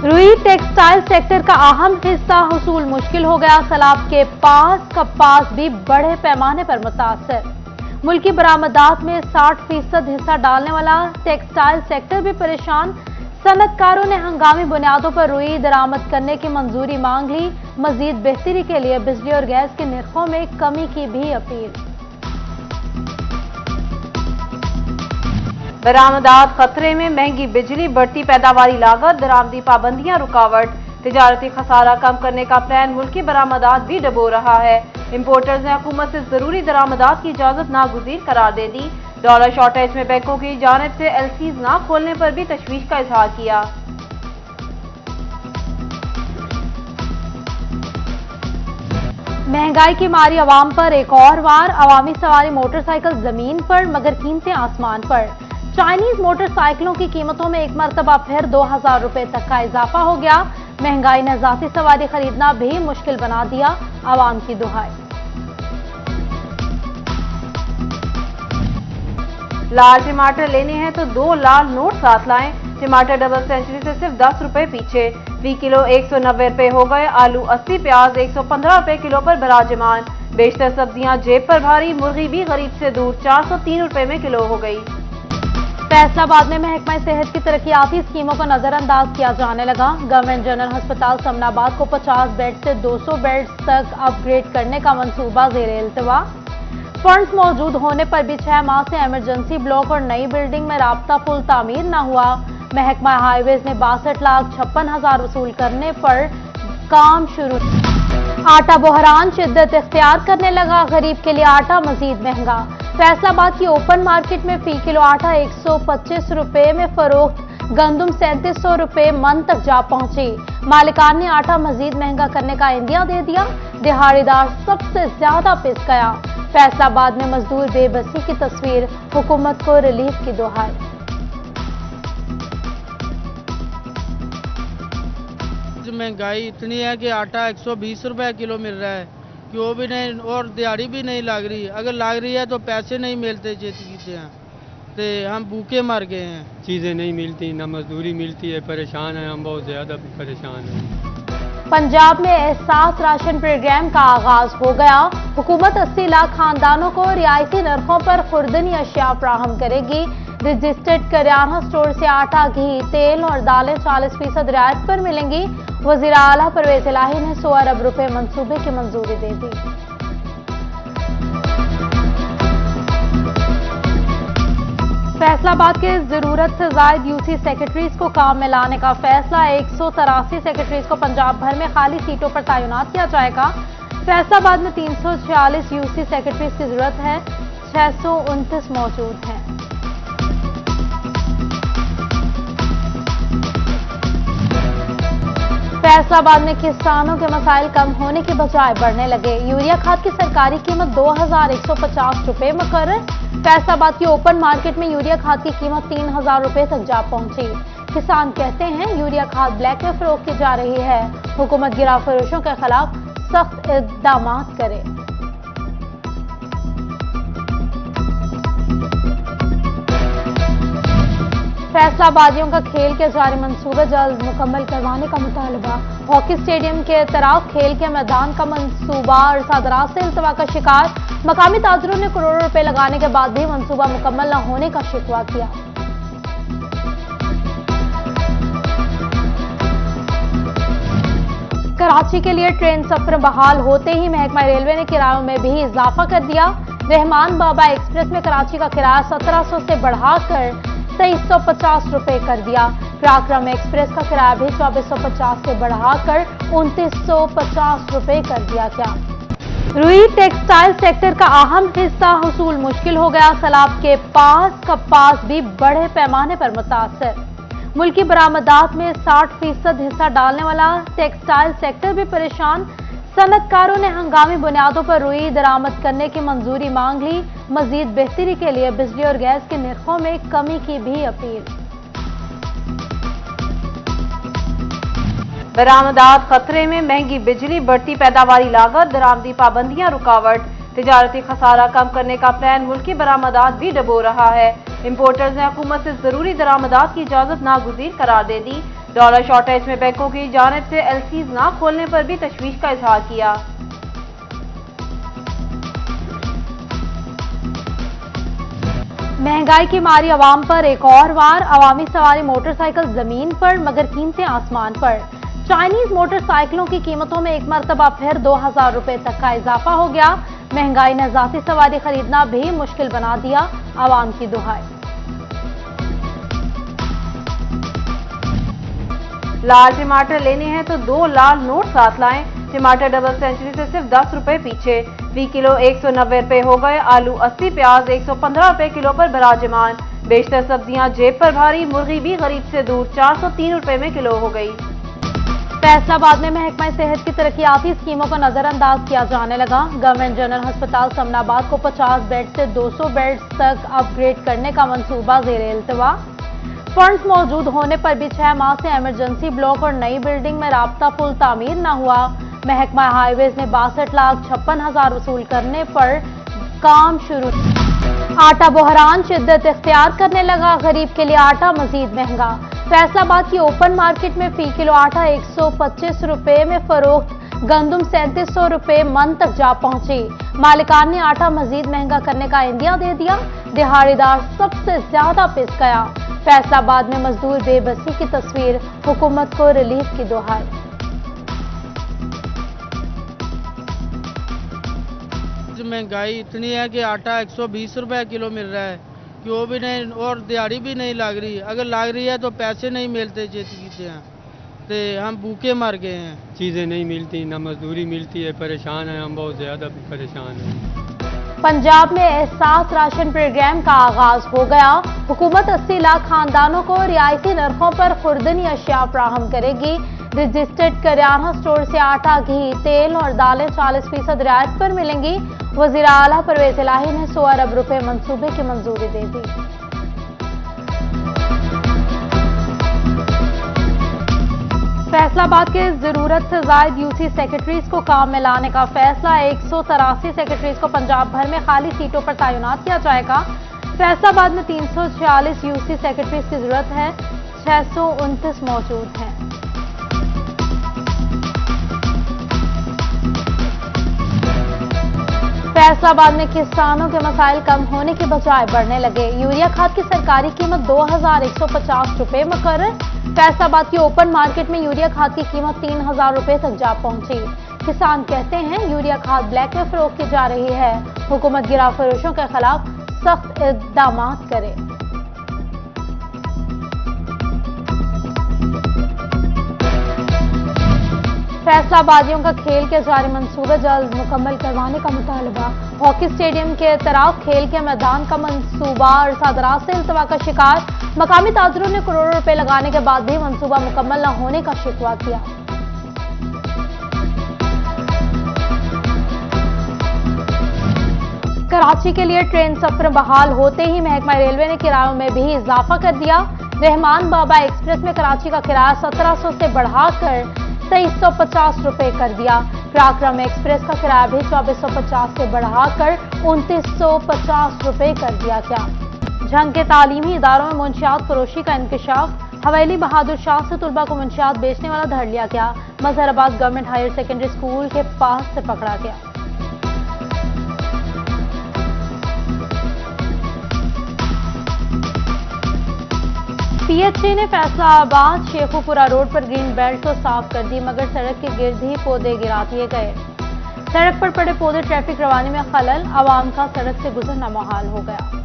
रुई textile sector का अहम हिस्सा हुसूल मुश्किल हो गया। सैलाब के पास कपास भी बड़े पैमाने पर मुतासर। मुल्की बरामदात में 60% हिस्सा डालने वाला टेक्सटाइल सेक्टर भी परेशान। सनतकारों ने हंगामी बुनियादों पर रुई दरामद करने की मंजूरी मांग ली। मजीद बेहतरी के लिए बिजली और गैस के निर्खों में कमी की भी अपील। बरामदात खतरे में, महंगी बिजली, बढ़ती पैदावारी लागत, दरामदी पाबंदियां रुकावट, तिजारती खसारा कम करने का प्लान मुल्की बरामदात भी डबो रहा है। इंपोर्टर्स ने हुकूमत से जरूरी दरामदात की इजाजत नागुज़ीर करार दे दी। डॉलर शॉर्टेज में बैंकों की जानिब से एलसीज ना खोलने पर भी तशवीश का इजहार किया। महंगाई की मारी अवाम पर एक और वार। अवामी सवारी मोटरसाइकिल जमीन पर मगर कीमतें आसमान पर। चाइनीज मोटरसाइकिलों की कीमतों में एक मरतबा फिर 2000 रुपए तक का इजाफा हो गया। महंगाई ने जाती सवारी खरीदना भी मुश्किल बना दिया। आवाम की दुहाई। लाल टमाटर लेने हैं तो 2 लाल नोट साथ लाएं। टमाटर डबल सेंचुरी से सिर्फ 10 रुपए पीछे। फी किलो 190 रुपए हो गए। आलू 80, प्याज 115 रुपए किलो पर बराजमान। बेशतर सब्जियां जेब पर भारी। मुर्गी भी गरीब से दूर 403 रुपए में किलो हो गई। फैसलाबाद में महकमा सेहत की तरक्याती स्कीमों को नजरअंदाज किया जाने लगा। गवर्नमेंट जनरल अस्पताल समनाबाद को 50 बेड से 200 बेड्स तक अपग्रेड करने का मंसूबा जेर इल्तवा। फंड्स मौजूद होने पर भी 6 माह से इमरजेंसी ब्लॉक और नई बिल्डिंग में राब्ता पुल तामीर न हुआ। महकमा हाईवेज ने 62,56,000 वसूल करने पर काम शुरू। आटा बहरान शिद्दत इख्तियार करने लगा। गरीब के लिए आटा मजीद महंगा। फैसलाबाद की ओपन मार्केट में फी किलो आटा 125 रुपए में फरोख्त। गंदुम 3700 रुपए मन तक जा पहुंची। मालिकान ने आटा मजीद महंगा करने का इंदिया दे दिया। दिहाड़ीदार सबसे ज्यादा पिस गया। फैसलाबाद में मजदूर बेबसी की तस्वीर। हुकूमत को रिलीफ की दुहाई। महंगाई इतनी है कि आटा 120 रुपए किलो मिल रहा है कि वो भी नहीं, और दिहाड़ी भी नहीं लग रही। अगर लग रही है तो पैसे नहीं मिलते जितने हैं, तो हम भूखे मर गए हैं। चीज़ें नहीं मिलती, ना मजदूरी मिलती है। परेशान है हम, बहुत ज़्यादा परेशान हैं। पंजाब में एहसास राशन प्रोग्राम का आगाज हो गया। हुकूमत 80 लाख खानदानों को रियायती नरखों पर खुर्दनी अशिया फ्राहम करेगी। रजिस्टर्ड करियाना स्टोर से आटा, घी, तेल और दालें 40% रियायत पर मिलेंगी। वज़ीर आला परवेज इलाही ने 100 अरब रुपए मंसूबे की मंजूरी दे दी। फैसलाबाद के जरूरत से जायद यूसी सेक्रेटरीज को काम में लाने का फैसला। 183 सेक्रेटरीज को पंजाब भर में खाली सीटों पर तैनात किया जाएगा। फैसलाबाद में 346 यूसी सेक्रेटरीज की जरूरत है। 629 मौजूद हैं। फैसलाबाद में किसानों के मसाइल कम होने के बजाय बढ़ने लगे। यूरिया खाद की सरकारी कीमत 2150 रुपए मुकर्रर। फैसलाबाद की ओपन मार्केट में यूरिया खाद की कीमत 3000 रुपए तक जा पहुंची। किसान कहते हैं यूरिया खाद ब्लैक में फरोख्त की जा रही है। हुकूमत गिरा फरोशों के खिलाफ सख्त इक़दाम करे। फैसलाबादियों का खेल के जारी मंसूबे जल्द मुकम्मल करवाने का मुतालबा। हॉकी स्टेडियम के तरफ खेल के मैदान का मंसूबा अरसा से इल्तवा का शिकार। मकामी ताजरों ने करोड़ों रुपए लगाने के बाद भी मंसूबा मुकम्मल न होने का शिकवा किया। कराची के लिए ट्रेन सफर बहाल होते ही महकमा रेलवे ने किरायों में भी इजाफा कर दिया। रहमान बाबा एक्सप्रेस में कराची का किराया 1700 से बढ़ाकर 2350 रुपए कर दिया। पराक्रम एक्सप्रेस का किराया भी 2450 से बढ़ाकर 2950 रुपए कर दिया गया। रुई टेक्सटाइल सेक्टर का अहम हिस्सा हुसूल मुश्किल हो गया। सैलाब के पास कपास भी बड़े पैमाने पर मुतासर। मुल्की बरामदात में 60% हिस्सा डालने वाला टेक्सटाइल सेक्टर भी परेशान। सनतकारों ने हंगामी बुनियादों पर रुई दरामद करने की मंजूरी मांग ली। मजीद बेहतरी के लिए बिजली और गैस के निर्खों में कमी की भी अपील। बरामदात खतरे में, महंगी बिजली, बढ़ती पैदावारी लागत, दरामदी पाबंदियां रुकावट, तिजारती खसारा कम करने का प्लान मुल्की बरामदात भी डबो रहा है। इंपोर्टर्स ने हुकूमत से जरूरी दरामदात की इजाजत नागुज़ीर करार दे दी। डॉलर शॉर्टेज में बैंकों की जानिब से एलसीज ना खोलने पर भी तशवीश का इजहार किया। महंगाई की मारी अवाम पर एक और वार, अवामी सवारी मोटरसाइकिल जमीन पर मगर कीमतें आसमान पर। चाइनीज मोटरसाइकिलों की कीमतों में एक मरतबा फिर 2000 रुपए तक का इजाफा हो गया। महंगाई ने जाती सवारी खरीदना भी मुश्किल बना दिया, आवाम की दुहाई। लाल टमाटर लेने हैं तो 2 लाल नोट साथ लाएं। टमाटर डबल सेंचुरी से सिर्फ 10 रुपए पीछे, फी किलो 190 रुपए हो गए। आलू 80, प्याज 115 रुपए किलो पर बराजमान। बेशतर सब्जियां जेब पर भारी, मुर्गी भी गरीब से दूर 403 रुपए में किलो हो गई। फैसलाबाद में महकमा सेहत की तरक्याती स्कीमों को नजरअंदाज किया जाने लगा। गवर्नमेंट जनरल अस्पताल समनाबाद को 50 बेड से 200 बेड्स तक अपग्रेड करने का मंसूबा जेर-ए-इल्तिवा। फंड्स मौजूद होने पर भी 6 माह से इमरजेंसी ब्लॉक और नई बिल्डिंग में राब्ता पुल तामीर न हुआ। महकमा हाईवेज ने 62,56,000 वसूल करने पर काम शुरू। आटा बहरान शिद्दत इख्तियार करने लगा, गरीब के लिए आटा मजीद महंगा। फैसलाबाद की ओपन मार्केट में फी किलो आटा 125 रुपए में फरोख्त, गंदुम 3700 रुपए मन तक जा पहुंची। मालिकान ने आटा मजीद महंगा करने का इंदिया दे दिया, दिहाड़ीदार सबसे ज्यादा पिस गया। फैसलाबाद में मजदूर बेबसी की तस्वीर, हुकूमत को रिलीफ की दुहाई। महंगाई इतनी है कि आटा 120 रुपए किलो मिल रहा है कि वो भी नहीं, और दिहाड़ी भी नहीं लग रही। अगर लग रही है तो पैसे नहीं मिलते जितने हैं, तो हम भूखे मर गए हैं। चीज़ें नहीं मिलती, ना मजदूरी मिलती है, परेशान हैं हम, बहुत ज़्यादा परेशान हैं। पंजाब में एहसास राशन प्रोग्राम का आगाज हो गया। हुकूमत 80 लाख खानदानों को रियायती नरखों पर खुर्दनी अशिया फराहम करेगी। रजिस्टर्ड करियाना स्टोर से आटा, घी, तेल और दालें 40% रियायत पर मिलेंगी। वज़ीर आला परवेज इलाही ने 100 अरब रुपए मंसूबे की मंजूरी दे दी। फैसलाबाद के जरूरत से जायद यूसी सेक्रेटरीज को काम में लाने का फैसला। 183 सेक्रेटरीज को पंजाब भर में खाली सीटों पर तैनात किया जाएगा। फैसलाबाद में 346 यूसी सेक्रेटरीज की जरूरत है, 629 मौजूद हैं। फैसलाबाद में किसानों के मसाइल कम होने के बजाय बढ़ने लगे। यूरिया खाद की सरकारी कीमत 2150 रुपए मुकर्रर। फैसलाबाद की ओपन मार्केट में यूरिया खाद की कीमत 3000 रुपए तक जा पहुंची। किसान कहते हैं यूरिया खाद ब्लैक में फरोख्त की जा रही है। हुकूमत गिराव फरोशों के खिलाफ सख्त इक़दाम करे। फैसलाबादियों का खेल के जारी मंसूबे जल्द मुकम्मल करवाने का मुतालबा। हॉकी स्टेडियम के तरफ खेल के मैदान का मंसूबा अरसा-दराज से इल्तवा का शिकार। मकामी ताजरों ने करोड़ों रुपए लगाने के बाद भी मंसूबा मुकम्मल न होने का शिकवा किया। कराची के लिए ट्रेन सफर बहाल होते ही महकमा रेलवे ने किरायों में भी इजाफा कर दिया। रहमान बाबा एक्सप्रेस में कराची का किराया 1700 से बढ़ाकर 2350 रुपए कर दिया। पराक्रम एक्सप्रेस का किराया भी 2450 से बढ़ाकर 2950 रुपए कर दिया गया। झंग के तालीमी इदारों में मुंशियात फरोशी का इंकशाफ। हवेली बहादुर शाह से तुलबा को मुंशियात बेचने वाला धर लिया गया। मजहराबाद गवर्नमेंट हायर सेकेंडरी स्कूल के पास से पकड़ा गया। पीएचई ने फैसलाबाद शेखुपुरा रोड पर ग्रीन बेल्ट को साफ कर दी, मगर सड़क के गिर्द ही पौधे गिरा दिए गए। सड़क पर पड़े पौधे ट्रैफिक रवानी में खलल, आवाम का सड़क से गुजरना मुहाल हो गया।